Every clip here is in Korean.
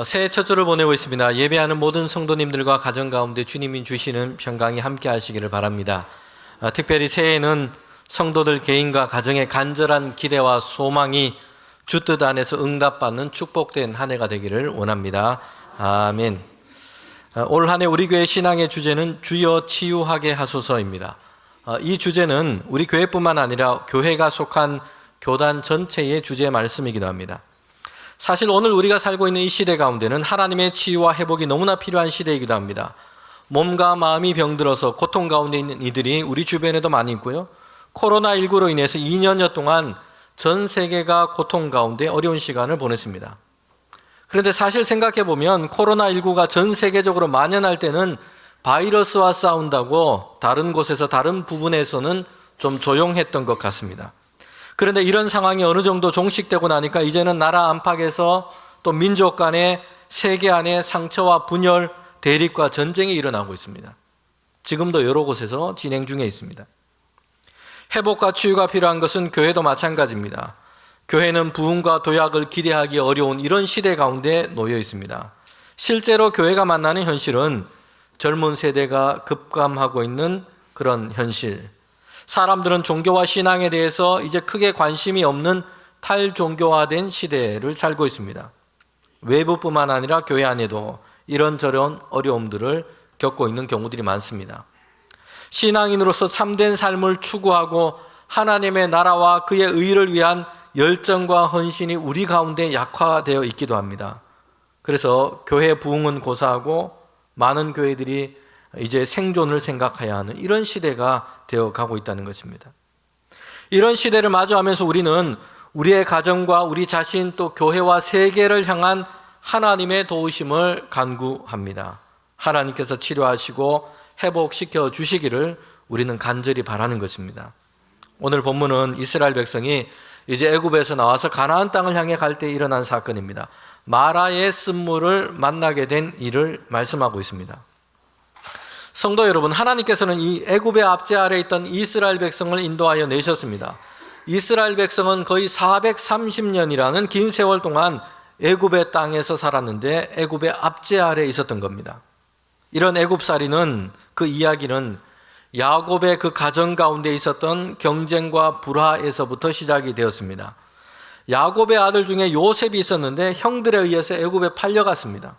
새해 첫 주를 보내고 있습니다. 예배하는 모든 성도님들과 가정 가운데 주님이 주시는 평강이 함께 하시기를 바랍니다. 특별히 새해에는 성도들 개인과 가정의 간절한 기대와 소망이 주 뜻 안에서 응답받는 축복된 한 해가 되기를 원합니다. 아멘. 올 한 해 우리 교회 신앙의 주제는 주여 치유하게 하소서입니다. 이 주제는 우리 교회뿐만 아니라 교회가 속한 교단 전체의 주제 말씀이기도 합니다. 사실 오늘 우리가 살고 있는 이 시대 가운데는 하나님의 치유와 회복이 너무나 필요한 시대이기도 합니다. 몸과 마음이 병들어서 고통 가운데 있는 이들이 우리 주변에도 많이 있고요. 코로나19로 인해서 2년여 동안 전 세계가 고통 가운데 어려운 시간을 보냈습니다. 그런데 사실 생각해 보면 코로나19가 전 세계적으로 만연할 때는 바이러스와 싸운다고 다른 곳에서 다른 부분에서는 좀 조용했던 것 같습니다. 그런데 이런 상황이 어느 정도 종식되고 나니까 이제는 나라 안팎에서 또 민족 간의 세계 안에 상처와 분열, 대립과 전쟁이 일어나고 있습니다. 지금도 여러 곳에서 진행 중에 있습니다. 회복과 치유가 필요한 것은 교회도 마찬가지입니다. 교회는 부흥과 도약을 기대하기 어려운 이런 시대 가운데 놓여 있습니다. 실제로 교회가 만나는 현실은 젊은 세대가 급감하고 있는 그런 현실, 사람들은 종교와 신앙에 대해서 이제 크게 관심이 없는 탈종교화된 시대를 살고 있습니다. 외부뿐만 아니라 교회 안에도 이런저런 어려움들을 겪고 있는 경우들이 많습니다. 신앙인으로서 참된 삶을 추구하고 하나님의 나라와 그의 의를 위한 열정과 헌신이 우리 가운데 약화되어 있기도 합니다. 그래서 교회 부흥은 고사하고 많은 교회들이 이제 생존을 생각해야 하는 이런 시대가 되어 가고 있다는 것입니다. 이런 시대를 마주하면서 우리는 우리의 가정과 우리 자신 또 교회와 세계를 향한 하나님의 도우심을 간구합니다. 하나님께서 치료하시고 회복시켜 주시기를 우리는 간절히 바라는 것입니다. 오늘 본문은 이스라엘 백성이 이제 애굽에서 나와서 가나안 땅을 향해 갈 때 일어난 사건입니다. 마라의 쓴물을 만나게 된 일을 말씀하고 있습니다. 성도 여러분, 하나님께서는 이 애굽의 압제 아래에 있던 이스라엘 백성을 인도하여 내셨습니다. 이스라엘 백성은 거의 430년이라는 긴 세월 동안 애굽의 땅에서 살았는데 애굽의 압제 아래에 있었던 겁니다. 이런 애굽살이는 그 이야기는 야곱의 그 가정 가운데 있었던 경쟁과 불화에서부터 시작이 되었습니다. 야곱의 아들 중에 요셉이 있었는데 형들에 의해서 애굽에 팔려갔습니다.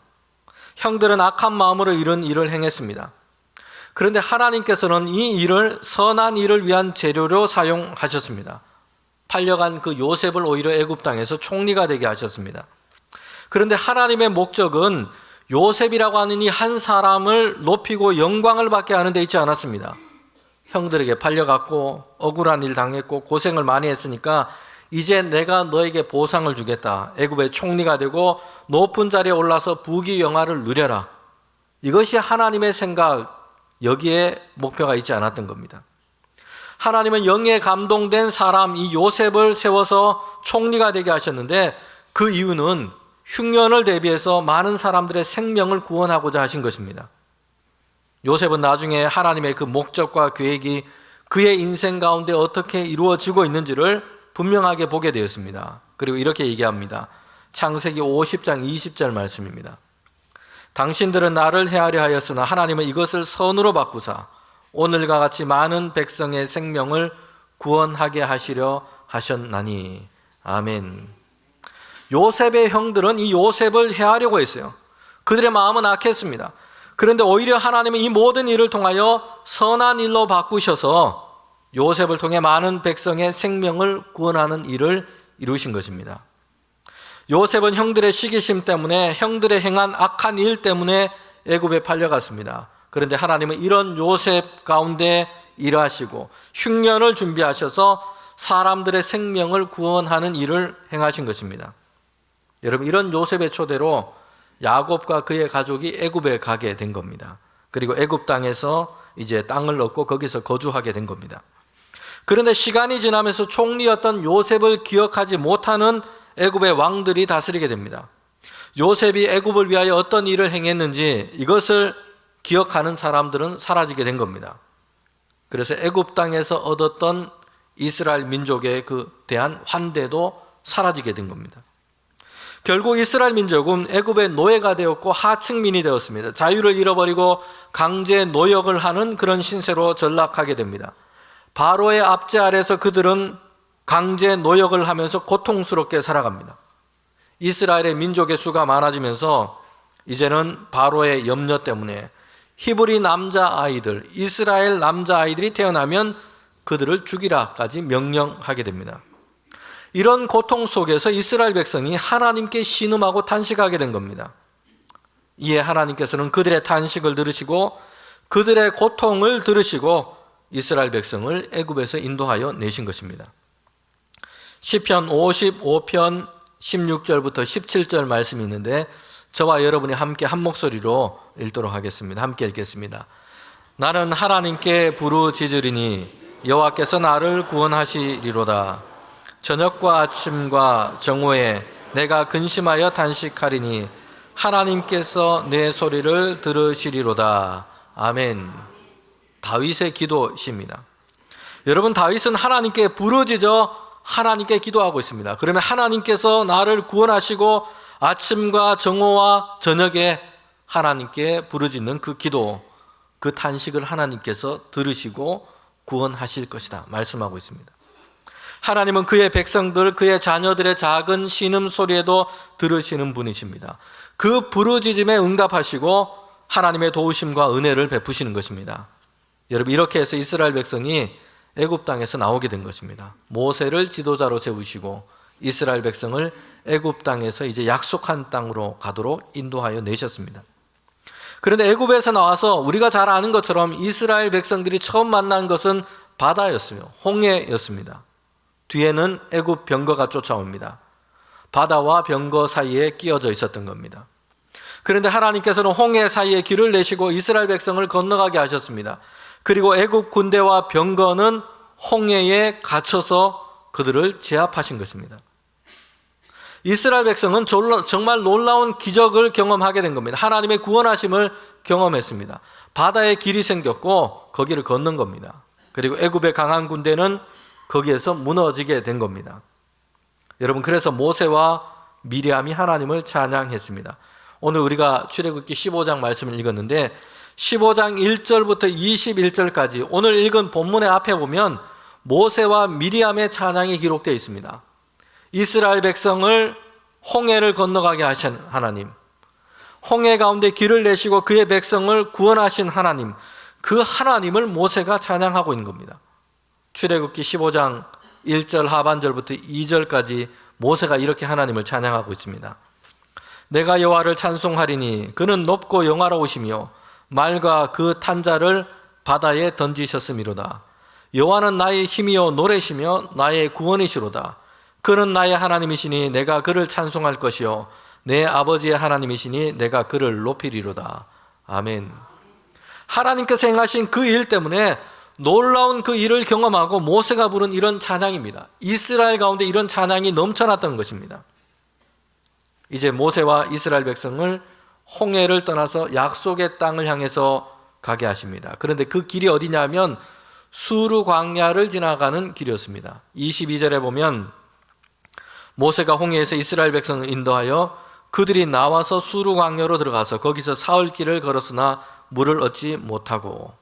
형들은 악한 마음으로 이런 일을 행했습니다. 그런데 하나님께서는 이 일을 선한 일을 위한 재료로 사용하셨습니다. 팔려간 그 요셉을 오히려 애굽 땅에서 총리가 되게 하셨습니다. 그런데 하나님의 목적은 요셉이라고 하는 이 한 사람을 높이고 영광을 받게 하는 데 있지 않았습니다. 형들에게 팔려갔고 억울한 일 당했고 고생을 많이 했으니까 이제 내가 너에게 보상을 주겠다. 애굽의 총리가 되고 높은 자리에 올라서 부귀영화를 누려라. 이것이 하나님의 생각, 여기에 목표가 있지 않았던 겁니다. 하나님은 영에 감동된 사람 이 요셉을 세워서 총리가 되게 하셨는데 그 이유는 흉년을 대비해서 많은 사람들의 생명을 구원하고자 하신 것입니다. 요셉은 나중에 하나님의 그 목적과 계획이 그의 인생 가운데 어떻게 이루어지고 있는지를 분명하게 보게 되었습니다. 그리고 이렇게 얘기합니다. 창세기 50장 20절 말씀입니다. 당신들은 나를 해하려 하였으나 하나님은 이것을 선으로 바꾸사 오늘과 같이 많은 백성의 생명을 구원하게 하시려 하셨나니. 아멘. 요셉의 형들은 이 요셉을 해하려고 했어요. 그들의 마음은 악했습니다. 그런데 오히려 하나님은 이 모든 일을 통하여 선한 일로 바꾸셔서 요셉을 통해 많은 백성의 생명을 구원하는 일을 이루신 것입니다. 요셉은 형들의 시기심 때문에 형들의 행한 악한 일 때문에 애굽에 팔려갔습니다. 그런데 하나님은 이런 요셉 가운데 일하시고 흉년을 준비하셔서 사람들의 생명을 구원하는 일을 행하신 것입니다. 여러분, 이런 요셉의 초대로 야곱과 그의 가족이 애굽에 가게 된 겁니다. 그리고 애굽 땅에서 이제 땅을 얻고 거기서 거주하게 된 겁니다. 그런데 시간이 지나면서 총리였던 요셉을 기억하지 못하는 애굽의 왕들이 다스리게 됩니다. 요셉이 애굽을 위하여 어떤 일을 행했는지 이것을 기억하는 사람들은 사라지게 된 겁니다. 그래서 애굽 땅에서 얻었던 이스라엘 민족에 대한 환대도 사라지게 된 겁니다. 결국 이스라엘 민족은 애굽의 노예가 되었고 하층민이 되었습니다. 자유를 잃어버리고 강제 노역을 하는 그런 신세로 전락하게 됩니다. 바로의 압제 아래서 그들은 강제 노역을 하면서 고통스럽게 살아갑니다. 이스라엘의 민족의 수가 많아지면서 이제는 바로의 염려 때문에 히브리 남자아이들, 이스라엘 남자아이들이 태어나면 그들을 죽이라까지 명령하게 됩니다. 이런 고통 속에서 이스라엘 백성이 하나님께 신음하고 탄식하게 된 겁니다. 이에 하나님께서는 그들의 탄식을 들으시고 그들의 고통을 들으시고 이스라엘 백성을 애굽에서 인도하여 내신 것입니다. 시편 55편 16절부터 17절 말씀이 있는데 저와 여러분이 함께 한 목소리로 읽도록 하겠습니다. 함께 읽겠습니다. 나는 하나님께 부르짖으리니 여호와께서 나를 구원하시리로다. 저녁과 아침과 정오에 내가 근심하여 단식하리니 하나님께서 내 소리를 들으시리로다. 아멘. 다윗의 기도시입니다. 여러분, 다윗은 하나님께 부르짖어 하나님께 기도하고 있습니다. 그러면 하나님께서 나를 구원하시고 아침과 정오와 저녁에 하나님께 부르짖는 그 기도, 그 탄식을 하나님께서 들으시고 구원하실 것이다 말씀하고 있습니다. 하나님은 그의 백성들, 그의 자녀들의 작은 신음소리에도 들으시는 분이십니다. 그 부르짖음에 응답하시고 하나님의 도우심과 은혜를 베푸시는 것입니다. 여러분, 이렇게 해서 이스라엘 백성이 애굽 땅에서 나오게 된 것입니다. 모세를 지도자로 세우시고 이스라엘 백성을 애굽 땅에서 이제 약속한 땅으로 가도록 인도하여 내셨습니다. 그런데 애굽에서 나와서 우리가 잘 아는 것처럼 이스라엘 백성들이 처음 만난 것은 바다였으며 홍해였습니다. 뒤에는 애굽 병거가 쫓아옵니다. 바다와 병거 사이에 끼어져 있었던 겁니다. 그런데 하나님께서는 홍해 사이에 길을 내시고 이스라엘 백성을 건너가게 하셨습니다. 그리고 애굽 군대와 병거는 홍해에 갇혀서 그들을 제압하신 것입니다. 이스라엘 백성은 정말 놀라운 기적을 경험하게 된 겁니다. 하나님의 구원하심을 경험했습니다. 바다에 길이 생겼고 거기를 걷는 겁니다. 그리고 애굽의 강한 군대는 거기에서 무너지게 된 겁니다. 여러분, 그래서 모세와 미리암이 하나님을 찬양했습니다. 오늘 우리가 출애굽기 15장 말씀을 읽었는데 15장 1절부터 21절까지 오늘 읽은 본문의 앞에 보면 모세와 미리암의 찬양이 기록되어 있습니다. 이스라엘 백성을 홍해를 건너가게 하신 하나님, 홍해 가운데 길을 내시고 그의 백성을 구원하신 하나님, 그 하나님을 모세가 찬양하고 있는 겁니다. 출애굽기 15장 1절 하반절부터 2절까지 모세가 이렇게 하나님을 찬양하고 있습니다. 내가 여호와를 찬송하리니 그는 높고 영화로우시며 말과 그 탄자를 바다에 던지셨음이로다. 여호와는 나의 힘이요 노래시며 나의 구원이시로다. 그는 나의 하나님이시니 내가 그를 찬송할 것이요 내 아버지의 하나님이시니 내가 그를 높이리로다. 아멘. 하나님께서 행하신 그 일 때문에 놀라운 그 일을 경험하고 모세가 부른 이런 찬양입니다. 이스라엘 가운데 이런 찬양이 넘쳐났던 것입니다. 이제 모세와 이스라엘 백성을 홍해를 떠나서 약속의 땅을 향해서 가게 하십니다. 그런데 그 길이 어디냐면 수르 광야를 지나가는 길이었습니다. 22절에 보면 모세가 홍해에서 이스라엘 백성을 인도하여 그들이 나와서 수르 광야로 들어가서 거기서 사흘길을 걸었으나 물을 얻지 못하고,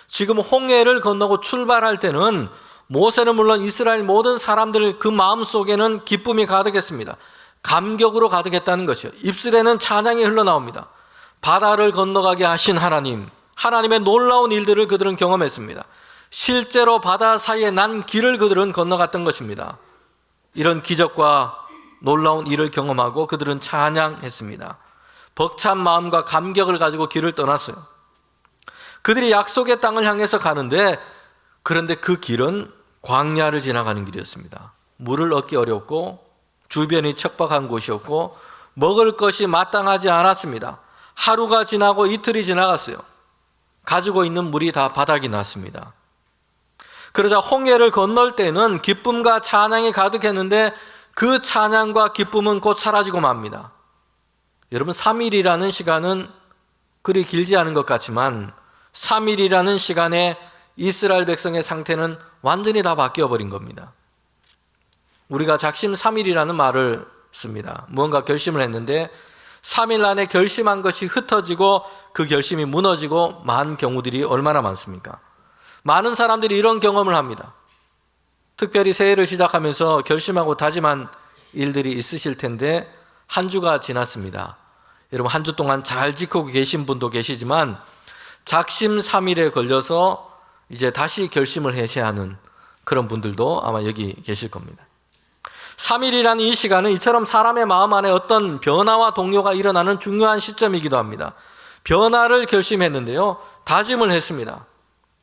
지금 홍해를 건너고 출발할 때는 모세는 물론 이스라엘 모든 사람들 그 마음속에는 기쁨이 가득했습니다. 감격으로 가득했다는 것이요. 입술에는 찬양이 흘러나옵니다. 바다를 건너가게 하신 하나님, 하나님의 놀라운 일들을 그들은 경험했습니다. 실제로 바다 사이에 난 길을 그들은 건너갔던 것입니다. 이런 기적과 놀라운 일을 경험하고 그들은 찬양했습니다. 벅찬 마음과 감격을 가지고 길을 떠났어요. 그들이 약속의 땅을 향해서 가는데, 그런데 그 길은 광야를 지나가는 길이었습니다. 물을 얻기 어렵고 주변이 척박한 곳이었고 먹을 것이 마땅하지 않았습니다. 하루가 지나고 이틀이 지나갔어요. 가지고 있는 물이 다 바닥이 났습니다. 그러자 홍해를 건널 때는 기쁨과 찬양이 가득했는데 그 찬양과 기쁨은 곧 사라지고 맙니다. 여러분, 3일이라는 시간은 그리 길지 않은 것 같지만 3일이라는 시간에 이스라엘 백성의 상태는 완전히 다 바뀌어 버린 겁니다. 우리가 작심 3일이라는 말을 했습니다. 무언가 결심을 했는데 3일 안에 결심한 것이 흩어지고 그 결심이 무너지고 만 경우들이 얼마나 많습니까? 많은 사람들이 이런 경험을 합니다. 특별히 새해를 시작하면서 결심하고 다짐한 일들이 있으실 텐데 한 주가 지났습니다. 여러분 한 주 동안 잘 지키고 계신 분도 계시지만 작심삼일에 걸려서 이제 다시 결심을 하셔야 하는 그런 분들도 아마 여기 계실 겁니다. 3일이라는 이 시간은 이처럼 사람의 마음 안에 어떤 변화와 동요가 일어나는 중요한 시점이기도 합니다. 변화를 결심했는데요, 다짐을 했습니다.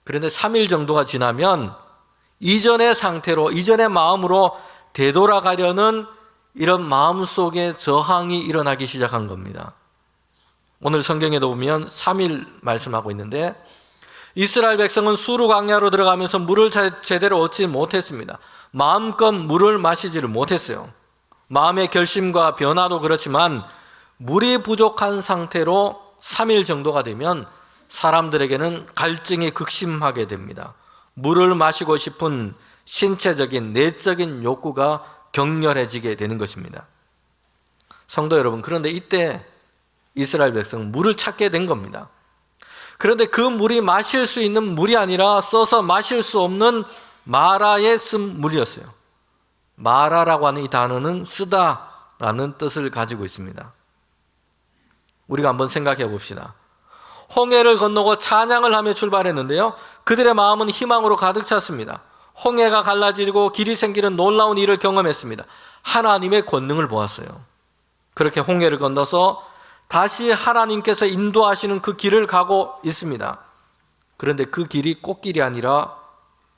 그런데 3일 정도가 지나면 이전의 상태로, 이전의 마음으로 되돌아가려는 이런 마음속에 저항이 일어나기 시작한 겁니다. 오늘 성경에도 보면 3일 말씀하고 있는데 이스라엘 백성은 수르 광야로 들어가면서 물을 제대로 얻지 못했습니다. 마음껏 물을 마시지를 못했어요. 마음의 결심과 변화도 그렇지만 물이 부족한 상태로 3일 정도가 되면 사람들에게는 갈증이 극심하게 됩니다. 물을 마시고 싶은 신체적인 내적인 욕구가 격렬해지게 되는 것입니다. 성도 여러분, 그런데 이때 이스라엘 백성은 물을 찾게 된 겁니다. 그런데 그 물이 마실 수 있는 물이 아니라 써서 마실 수 없는 마라에 쓴 물이었어요. 마라라고 하는 이 단어는 쓰다라는 뜻을 가지고 있습니다. 우리가 한번 생각해 봅시다. 홍해를 건너고 찬양을 하며 출발했는데요, 그들의 마음은 희망으로 가득 찼습니다. 홍해가 갈라지고 길이 생기는 놀라운 일을 경험했습니다. 하나님의 권능을 보았어요. 그렇게 홍해를 건너서 다시 하나님께서 인도하시는 그 길을 가고 있습니다. 그런데 그 길이 꽃길이 아니라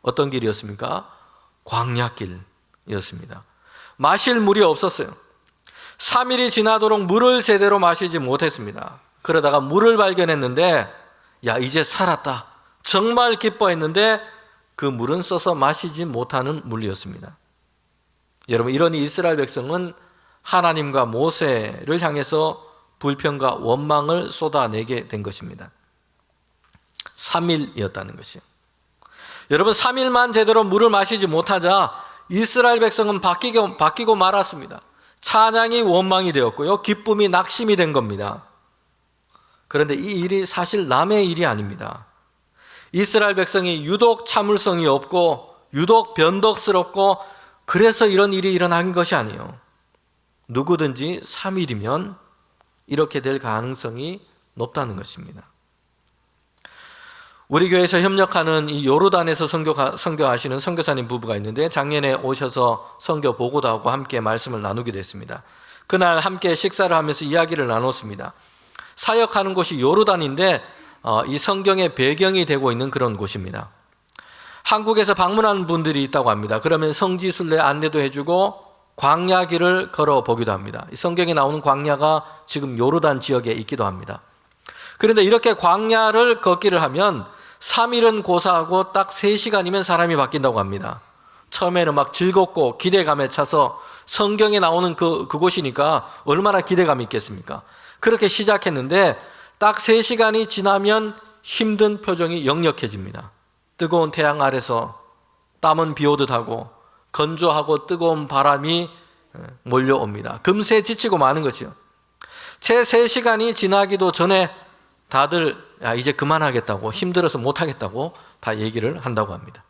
어떤 길이었습니까? 광야길이었습니다. 마실 물이 없었어요. 3일이 지나도록 물을 제대로 마시지 못했습니다. 그러다가 물을 발견했는데 야, 이제 살았다, 정말 기뻐했는데 그 물은 써서 마시지 못하는 물이었습니다. 여러분, 이런 이스라엘 백성은 하나님과 모세를 향해서 불평과 원망을 쏟아내게 된 것입니다. 3일이었다는 것이요. 여러분, 3일만 제대로 물을 마시지 못하자 이스라엘 백성은 바뀌고 말았습니다. 찬양이 원망이 되었고요, 기쁨이 낙심이 된 겁니다. 그런데 이 일이 사실 남의 일이 아닙니다. 이스라엘 백성이 유독 참을성이 없고 유독 변덕스럽고 그래서 이런 일이 일어난 것이 아니에요. 누구든지 3일이면 이렇게 될 가능성이 높다는 것입니다. 우리 교회에서 협력하는 이 요르단에서 선교하시는 선교사님 부부가 있는데 작년에 오셔서 선교 보고도 하고 함께 말씀을 나누기도 했습니다. 그날 함께 식사를 하면서 이야기를 나눴습니다. 사역하는 곳이 요르단인데 이 성경의 배경이 되고 있는 그런 곳입니다. 한국에서 방문한 분들이 있다고 합니다. 그러면 성지순례 안내도 해주고 광야길을 걸어보기도 합니다. 이 성경에 나오는 광야가 지금 요르단 지역에 있기도 합니다. 그런데 이렇게 광야를 걷기를 하면 3일은 고사하고 딱 3시간이면 사람이 바뀐다고 합니다. 처음에는 막 즐겁고 기대감에 차서 성경에 나오는 그곳이니까 얼마나 기대감이 있겠습니까? 그렇게 시작했는데 딱 3시간이 지나면 힘든 표정이 역력해집니다. 뜨거운 태양 아래서 땀은 비오듯 하고 건조하고 뜨거운 바람이 몰려옵니다. 금세 지치고 마는 것이요. 채 3시간이 지나기도 전에 다들 이제 그만하겠다고, 힘들어서 못하겠다고 다 얘기를 한다고 합니다.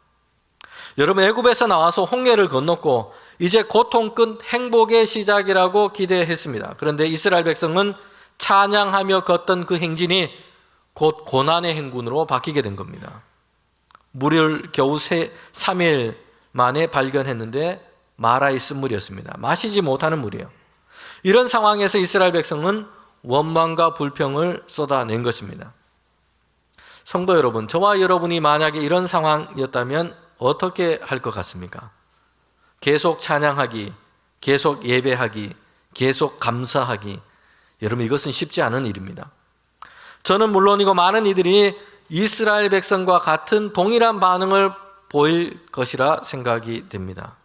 여러분, 애굽에서 나와서 홍해를 건넜고 이제 고통 끝 행복의 시작이라고 기대했습니다. 그런데 이스라엘 백성은 찬양하며 걷던 그 행진이 곧 고난의 행군으로 바뀌게 된 겁니다. 물을 겨우 3일 만에 발견했는데 마라의 쓴물이었습니다. 마시지 못하는 물이에요. 이런 상황에서 이스라엘 백성은 원망과 불평을 쏟아낸 것입니다. 성도 여러분, 저와 여러분이 만약에 이런 상황이었다면 어떻게 할 것 같습니까? 계속 찬양하기, 계속 예배하기, 계속 감사하기, 여러분, 이것은 쉽지 않은 일입니다. 저는 물론이고 많은 이들이 이스라엘 백성과 같은 동일한 반응을 보일 것이라 생각이 됩니다.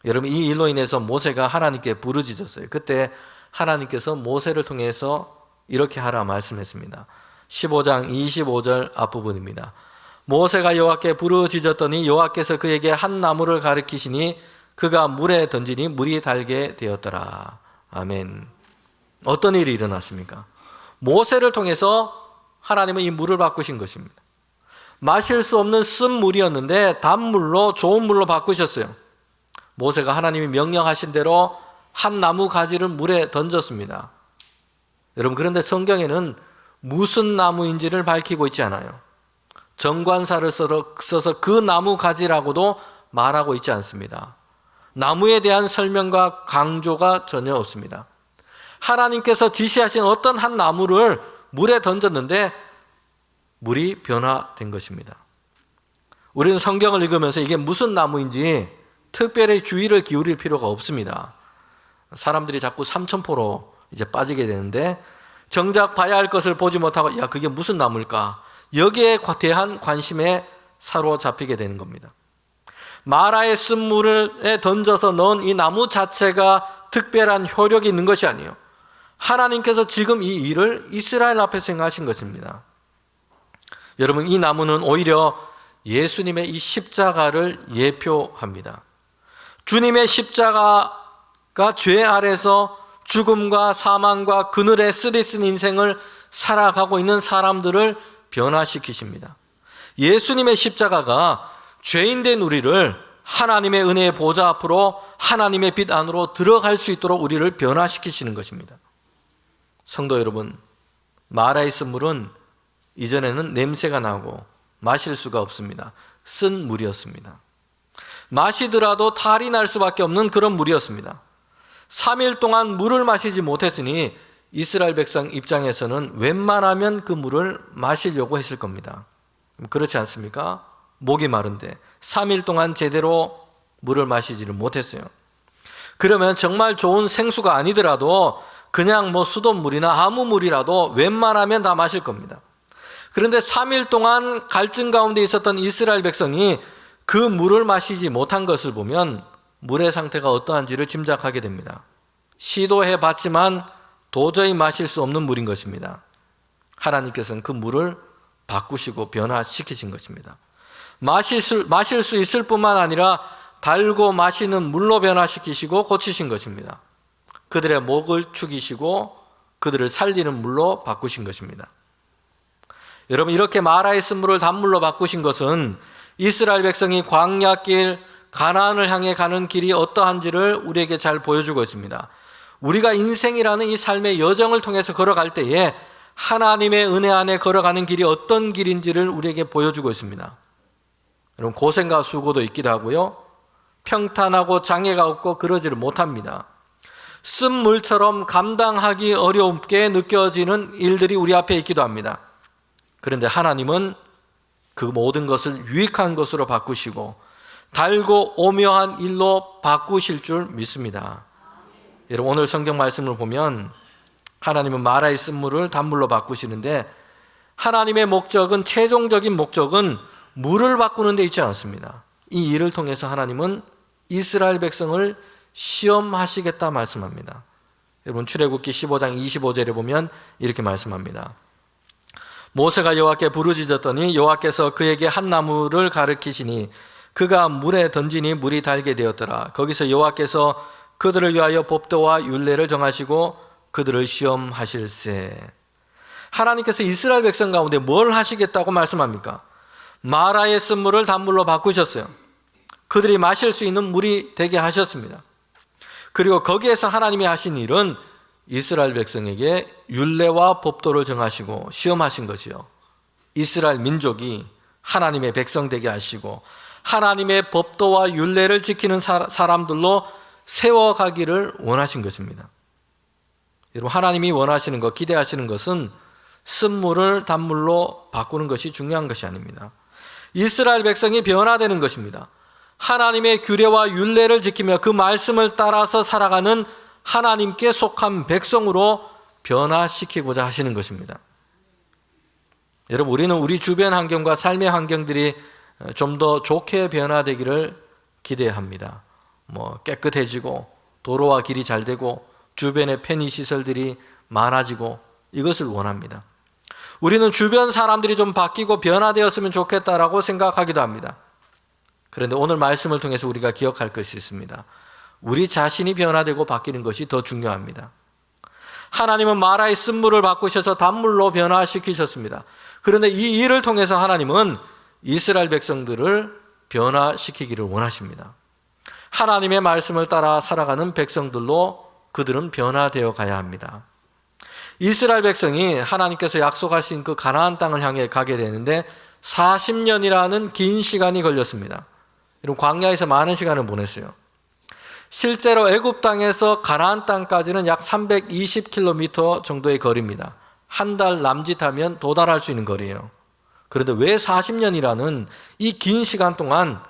여러분, 이 일로 인해서 모세가 하나님께 부르짖었어요. 그때 하나님께서 모세를 통해서 이렇게 하라 말씀했습니다. 15장 25절 앞부분입니다. 모세가 여호와께 부르짖었더니 여호와께서 그에게 한 나무를 가리키시니 그가 물에 던지니 물이 달게 되었더라. 아멘. 어떤 일이 일어났습니까? 모세를 통해서 하나님은 이 물을 바꾸신 것입니다. 마실 수 없는 쓴물이었는데 단물로 좋은 물로 바꾸셨어요. 모세가 하나님이 명령하신 대로 한 나무 가지를 물에 던졌습니다. 여러분, 그런데 성경에는 무슨 나무인지를 밝히고 있지 않아요. 정관사를 써서 그 나무 가지라고도 말하고 있지 않습니다. 나무에 대한 설명과 강조가 전혀 없습니다. 하나님께서 지시하신 어떤 한 나무를 물에 던졌는데 물이 변화된 것입니다. 우리는 성경을 읽으면서 이게 무슨 나무인지 특별히 주의를 기울일 필요가 없습니다. 사람들이 자꾸 삼천포로 이제 빠지게 되는데 정작 봐야 할 것을 보지 못하고 야, 그게 무슨 나무일까? 여기에 대한 관심에 사로잡히게 되는 겁니다. 마라의 쓴물에 던져서 넣은 이 나무 자체가 특별한 효력이 있는 것이 아니에요. 하나님께서 지금 이 일을 이스라엘 앞에서 행하신 것입니다. 여러분, 이 나무는 오히려 예수님의 이 십자가를 예표합니다. 주님의 십자가가 죄 아래서 죽음과 사망과 그늘에 쓰디쓴 인생을 살아가고 있는 사람들을 변화시키십니다. 예수님의 십자가가 죄인된 우리를 하나님의 은혜의 보좌 앞으로 하나님의 빛 안으로 들어갈 수 있도록 우리를 변화시키시는 것입니다. 성도 여러분, 마라의 쓴물은 이전에는 냄새가 나고 마실 수가 없습니다. 쓴 물이었습니다. 마시더라도 탈이 날 수밖에 없는 그런 물이었습니다. 3일 동안 물을 마시지 못했으니 이스라엘 백성 입장에서는 웬만하면 그 물을 마시려고 했을 겁니다. 그렇지 않습니까? 목이 마른데 3일 동안 제대로 물을 마시지를 못했어요. 그러면 정말 좋은 생수가 아니더라도 그냥 수돗물이나 아무 물이라도 웬만하면 다 마실 겁니다. 그런데 3일 동안 갈증 가운데 있었던 이스라엘 백성이 그 물을 마시지 못한 것을 보면 물의 상태가 어떠한지를 짐작하게 됩니다. 시도해 봤지만 도저히 마실 수 없는 물인 것입니다. 하나님께서는 그 물을 바꾸시고 변화시키신 것입니다. 마실 수 있을 뿐만 아니라 달고 마시는 물로 변화시키시고 고치신 것입니다. 그들의 목을 축이시고 그들을 살리는 물로 바꾸신 것입니다. 여러분, 이렇게 마라의 쓴물을 단물로 바꾸신 것은 이스라엘 백성이 광야길 가나안을 향해 가는 길이 어떠한지를 우리에게 잘 보여주고 있습니다. 우리가 인생이라는 이 삶의 여정을 통해서 걸어갈 때에 하나님의 은혜 안에 걸어가는 길이 어떤 길인지를 우리에게 보여주고 있습니다. 여러분, 고생과 수고도 있기도 하고요, 평탄하고 장애가 없고 그러지를 못합니다. 쓴물처럼 감당하기 어렵게 느껴지는 일들이 우리 앞에 있기도 합니다. 그런데 하나님은 그 모든 것을 유익한 것으로 바꾸시고 달고 오묘한 일로 바꾸실 줄 믿습니다. 여러분, 오늘 성경 말씀을 보면 하나님은 마라의 쓴물을 단물로 바꾸시는데 하나님의 목적은, 최종적인 목적은 물을 바꾸는 데 있지 않습니다. 이 일을 통해서 하나님은 이스라엘 백성을 시험하시겠다 말씀합니다. 여러분, 출애굽기 15장 25절에 보면 이렇게 말씀합니다. 모세가 여호와께 부르짖었더니 여호와께서 그에게 한 나무를 가르치시니 그가 물에 던지니 물이 달게 되었더라. 거기서 여호와께서 그들을 위하여 법도와 율례를 정하시고 그들을 시험하실세. 하나님께서 이스라엘 백성 가운데 뭘 하시겠다고 말씀합니까? 마라의 쓴물을 단물로 바꾸셨어요. 그들이 마실 수 있는 물이 되게 하셨습니다. 그리고 거기에서 하나님이 하신 일은 이스라엘 백성에게 율례와 법도를 정하시고 시험하신 것이요, 이스라엘 민족이 하나님의 백성 되게 하시고 하나님의 법도와 율례를 지키는 사람들로 세워가기를 원하신 것입니다. 여러분, 하나님이 원하시는 것, 기대하시는 것은 쓴물을 단물로 바꾸는 것이 중요한 것이 아닙니다. 이스라엘 백성이 변화되는 것입니다. 하나님의 규례와 율례를 지키며 그 말씀을 따라서 살아가는 하나님께 속한 백성으로 변화시키고자 하시는 것입니다. 여러분, 우리는 우리 주변 환경과 삶의 환경들이 좀 더 좋게 변화되기를 기대합니다. 깨끗해지고 도로와 길이 잘 되고 주변에 편의시설들이 많아지고 이것을 원합니다. 우리는 주변 사람들이 좀 바뀌고 변화되었으면 좋겠다라고 생각하기도 합니다. 그런데 오늘 말씀을 통해서 우리가 기억할 것이 있습니다. 우리 자신이 변화되고 바뀌는 것이 더 중요합니다. 하나님은 마라의 쓴물을 바꾸셔서 단물로 변화시키셨습니다. 그런데 이 일을 통해서 하나님은 이스라엘 백성들을 변화시키기를 원하십니다. 하나님의 말씀을 따라 살아가는 백성들로 그들은 변화되어 가야 합니다. 이스라엘 백성이 하나님께서 약속하신 그 가나안 땅을 향해 가게 되는데 40년이라는 긴 시간이 걸렸습니다. 이런 광야에서 많은 시간을 보냈어요. 실제로 애굽 땅에서 가나안 땅까지는 약 320km 정도의 거리입니다. 한 달 남짓하면 도달할 수 있는 거리예요. 그런데 왜 40년이라는 이 긴 시간 동안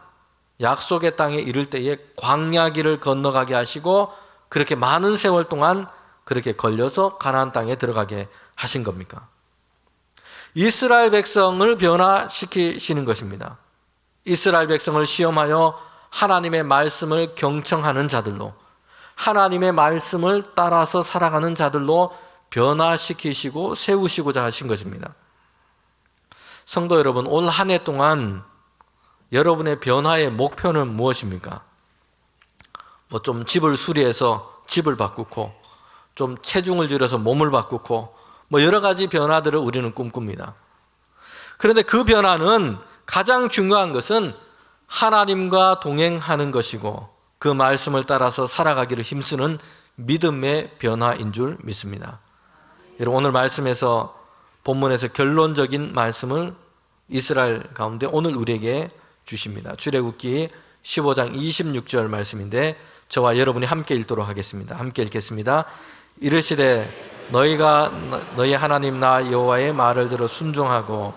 약속의 땅에 이를 때에 광야길을 건너가게 하시고 그렇게 많은 세월 동안 그렇게 걸려서 가나안 땅에 들어가게 하신 겁니까? 이스라엘 백성을 변화시키시는 것입니다. 이스라엘 백성을 시험하여 하나님의 말씀을 경청하는 자들로, 하나님의 말씀을 따라서 살아가는 자들로 변화시키시고 세우시고자 하신 것입니다. 성도 여러분, 올 한 해 동안 여러분의 변화의 목표는 무엇입니까? 좀 집을 수리해서 집을 바꾸고, 좀 체중을 줄여서 몸을 바꾸고, 여러 가지 변화들을 우리는 꿈꿉니다. 그런데 그 변화는 가장 중요한 것은 하나님과 동행하는 것이고 그 말씀을 따라서 살아가기를 힘쓰는 믿음의 변화인 줄 믿습니다. 여러분, 오늘 말씀에서 본문에서 결론적인 말씀을 이스라엘 가운데 오늘 우리에게 주십니다. 출애굽기 15장 26절 말씀인데 저와 여러분이 함께 읽도록 하겠습니다. 함께 읽겠습니다. 이르시되 너희가 너희 하나님 나 여호와의 말을 들어 순종하고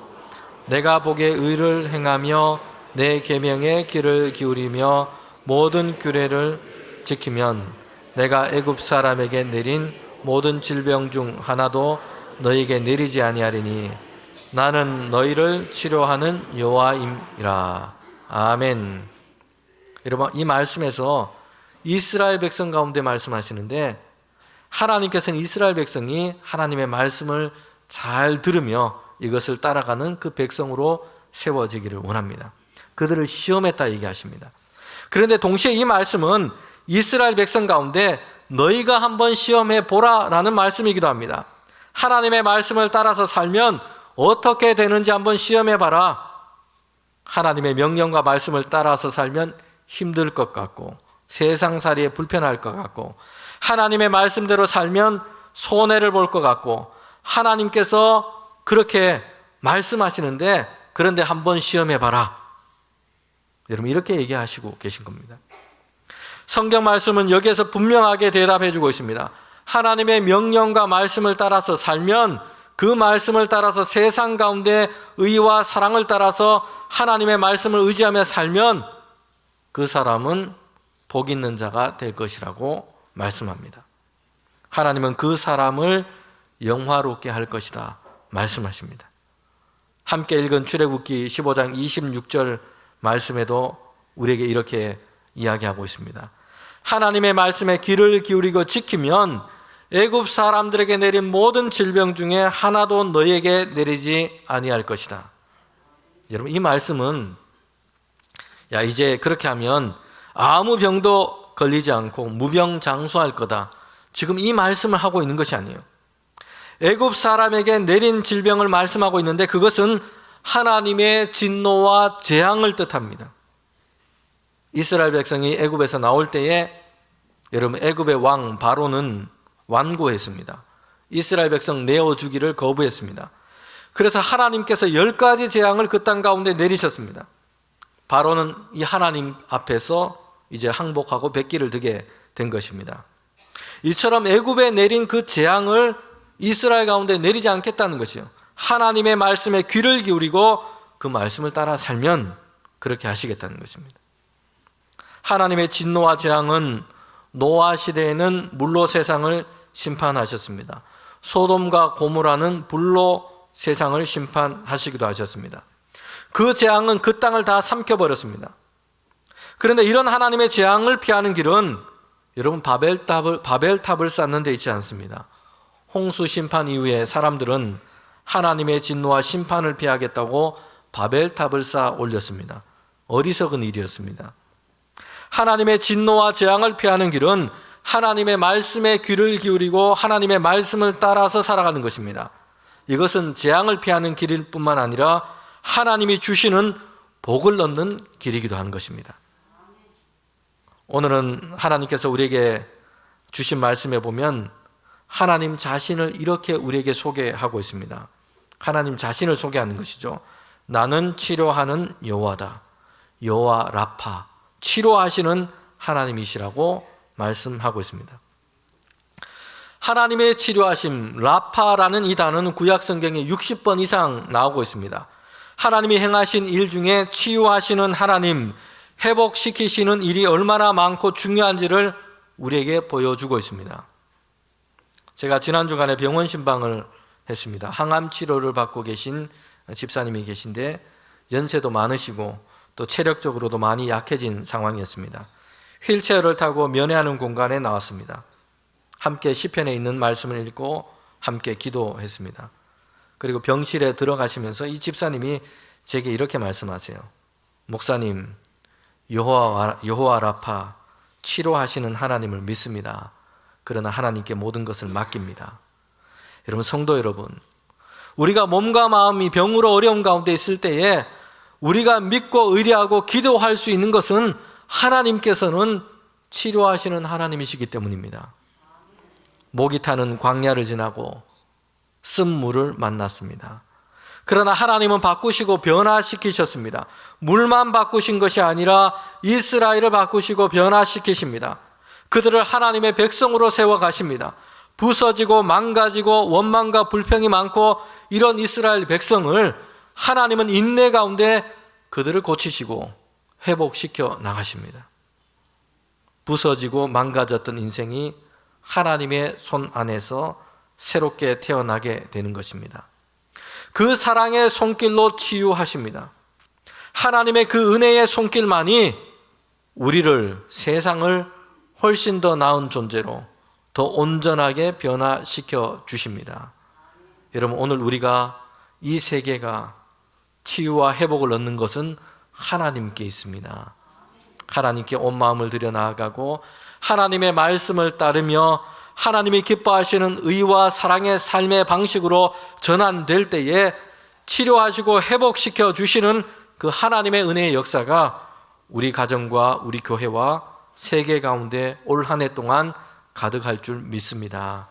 내가 보기에 의를 행하며 내 계명에 귀를 기울이며 모든 규례를 지키면 내가 애굽 사람에게 내린 모든 질병 중 하나도 너희에게 내리지 아니하리니 나는 너희를 치료하는 여호와임이라. 아멘. 여러분, 이 말씀에서 이스라엘 백성 가운데 말씀하시는데 하나님께서는 이스라엘 백성이 하나님의 말씀을 잘 들으며 이것을 따라가는 그 백성으로 세워지기를 원합니다. 그들을 시험했다 얘기하십니다. 그런데 동시에 이 말씀은 이스라엘 백성 가운데 너희가 한번 시험해 보라라는 말씀이기도 합니다. 하나님의 말씀을 따라서 살면 어떻게 되는지 한번 시험해 봐라. 하나님의 명령과 말씀을 따라서 살면 힘들 것 같고 세상살이에 불편할 것 같고 하나님의 말씀대로 살면 손해를 볼 것 같고 하나님께서 그렇게 말씀하시는데 그런데 한번 시험해 봐라. 여러분, 이렇게 얘기하시고 계신 겁니다. 성경 말씀은 여기에서 분명하게 대답해 주고 있습니다. 하나님의 명령과 말씀을 따라서 살면 그 말씀을 따라서 세상 가운데 의와 사랑을 따라서 하나님의 말씀을 의지하며 살면 그 사람은 복 있는 자가 될 것이라고 말씀합니다. 하나님은 그 사람을 영화롭게 할 것이다 말씀하십니다. 함께 읽은 출애굽기 15장 26절 말씀에도 우리에게 이렇게 이야기하고 있습니다. 하나님의 말씀에 귀를 기울이고 지키면 애굽 사람들에게 내린 모든 질병 중에 하나도 너희에게 내리지 아니할 것이다. 여러분, 이 말씀은 이제 그렇게 하면 아무 병도 걸리지 않고 무병장수할 거다. 지금 이 말씀을 하고 있는 것이 아니에요. 애굽 사람에게 내린 질병을 말씀하고 있는데 그것은 하나님의 진노와 재앙을 뜻합니다. 이스라엘 백성이 애굽에서 나올 때에 여러분, 애굽의 왕 바로는 완고했습니다. 이스라엘 백성 내어주기를 거부했습니다. 그래서 하나님께서 10가지 재앙을 그 땅 가운데 내리셨습니다. 바로는 이 하나님 앞에서 이제 항복하고 백기를 들게 된 것입니다. 이처럼 애굽에 내린 그 재앙을 이스라엘 가운데 내리지 않겠다는 것이요. 하나님의 말씀에 귀를 기울이고 그 말씀을 따라 살면 그렇게 하시겠다는 것입니다. 하나님의 진노와 재앙은 노아 시대에는 물로 세상을 심판하셨습니다. 소돔과 고모라는 불로 세상을 심판하시기도 하셨습니다. 그 재앙은 그 땅을 다 삼켜버렸습니다. 그런데 이런 하나님의 재앙을 피하는 길은 여러분 바벨탑을 쌓는 데 있지 않습니다. 홍수 심판 이후에 사람들은 하나님의 진노와 심판을 피하겠다고 바벨탑을 쌓아 올렸습니다. 어리석은 일이었습니다. 하나님의 진노와 재앙을 피하는 길은 하나님의 말씀에 귀를 기울이고 하나님의 말씀을 따라서 살아가는 것입니다. 이것은 재앙을 피하는 길일 뿐만 아니라 하나님이 주시는 복을 얻는 길이기도 하는 것입니다. 오늘은 하나님께서 우리에게 주신 말씀에 보면 하나님 자신을 이렇게 우리에게 소개하고 있습니다. 하나님 자신을 소개하는 것이죠. 나는 치료하는 여호와다. 여호와 라파, 치료하시는 하나님이시라고 말씀하고 있습니다. 하나님의 치료하심, 라파라는 이 단어는 구약 성경에 60번 이상 나오고 있습니다. 하나님이 행하신 일 중에 치유하시는 하나님, 회복시키시는 일이 얼마나 많고 중요한지를 우리에게 보여주고 있습니다. 제가 지난 주간에 병원 신방을 했습니다. 항암 치료를 받고 계신 집사님이 계신데 연세도 많으시고 또 체력적으로도 많이 약해진 상황이었습니다. 휠체어를 타고 면회하는 공간에 나왔습니다. 함께 시편에 있는 말씀을 읽고 함께 기도했습니다. 그리고 병실에 들어가시면서 이 집사님이 제게 이렇게 말씀하세요. 목사님, 여호와 라파, 치료하시는 하나님을 믿습니다. 그러나 하나님께 모든 것을 맡깁니다. 여러분, 성도 여러분, 우리가 몸과 마음이 병으로 어려운 가운데 있을 때에 우리가 믿고 의뢰하고 기도할 수 있는 것은 하나님께서는 치료하시는 하나님이시기 때문입니다. 목이 타는 광야를 지나고 쓴물을 만났습니다. 그러나 하나님은 바꾸시고 변화시키셨습니다. 물만 바꾸신 것이 아니라 이스라엘을 바꾸시고 변화시키십니다. 그들을 하나님의 백성으로 세워가십니다. 부서지고 망가지고 원망과 불평이 많고 이런 이스라엘 백성을 하나님은 인내 가운데 그들을 고치시고 회복시켜 나가십니다. 부서지고 망가졌던 인생이 하나님의 손 안에서 새롭게 태어나게 되는 것입니다. 그 사랑의 손길로 치유하십니다. 하나님의 그 은혜의 손길만이 우리를, 세상을 훨씬 더 나은 존재로 더 온전하게 변화시켜 주십니다. 여러분, 오늘 우리가 이 세계가 치유와 회복을 얻는 것은 하나님께 있습니다. 하나님께 온 마음을 들여 나아가고 하나님의 말씀을 따르며 하나님이 기뻐하시는 의와 사랑의 삶의 방식으로 전환될 때에 치료하시고 회복시켜 주시는 그 하나님의 은혜의 역사가 우리 가정과 우리 교회와 세계 가운데 올 한 해 동안 가득할 줄 믿습니다.